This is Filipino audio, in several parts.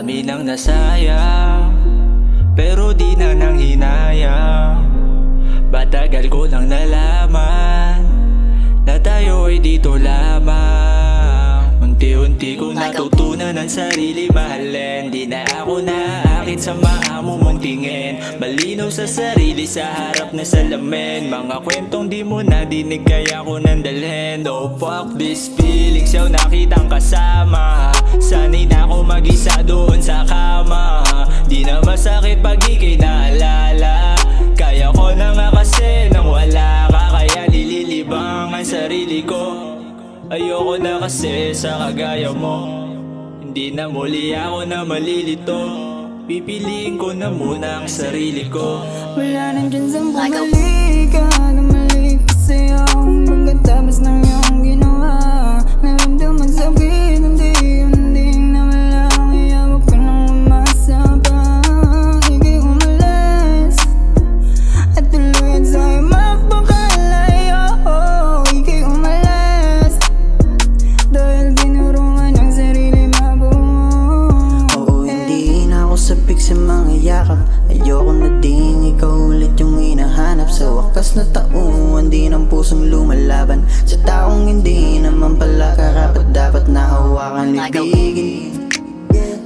dami nang nasayang, pero di na nang hinayang. Matagal ko lang nalaman na tayo ay dito lamang. Unti-unti ko natutunan ang sarili mahalin. Di na ako naaakit sa maamo mong tingin. Malinaw sa sarili sa harap na salamin. Mga kwentong di mo nadinig kaya ko nandalhin. Oh fuck this feeling, siyaw nakitang kasama. Sanay na ako mag-isa doon sa kama. Di na masakit pag ika'y naalala. Kaya ko na nga kasi nang wala ka. Kaya nililibang ang sarili ko. Ayoko na kasi sa kagaya mo. Hindi na muli ako na malilito. Pipiliin ko na muna ang sarili ko. Wala nang dyan sa bumalik ka na mali kasi ang pagkatapos ng iyong ginawa. Naramdaman sakit, hindi na walang iyawag ka nang umasa pa. Ika'y umalis at tuluyan sa'yo magpakalayo. Ika'y umalis dahil tinurungan ang sarili mabuo. Oo, hindi na ako sabik sa mga yakap. Ayoko na din ikaw ulit yung hinahanap. Sa wakas na tauhan, di ng pusong lumalaban sa taong hindi naman pala karapat dapat na hawakan ibigin.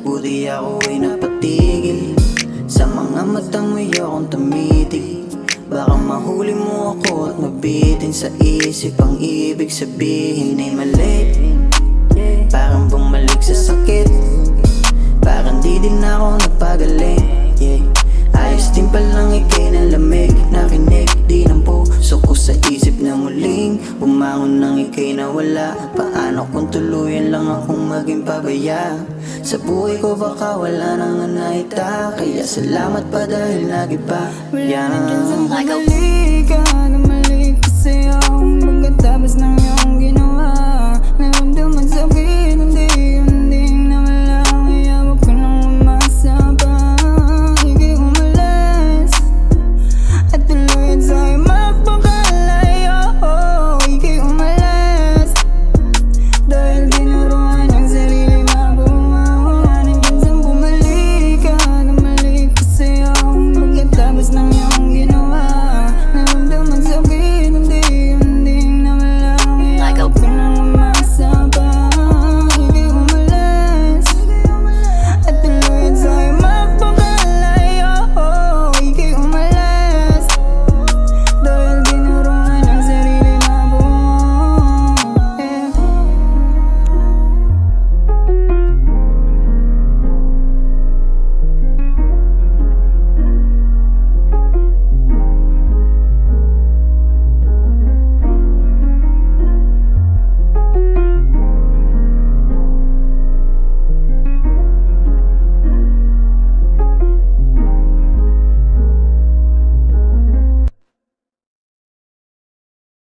Buti ako ay napatigil sa mga matang mo ayokong tumitig. Baka mahuli mo ako at mabitin sa isip ang ibig sabihin ay mali. Parang bumalik sa sakit, parang di din ako napagaling. Ayos din palang ika'y nalamig, nakinig di ng puso ko sa isip na muling bumangon nang ika'y nawala. Paano kung tuluyan lang akong maging pabaya? Sa buhay ko baka wala nang naita. Kaya salamat pa dahil nagiba. Wala nang dyan sa bumalik ka na mali kasi ang pagkatapos ng iyong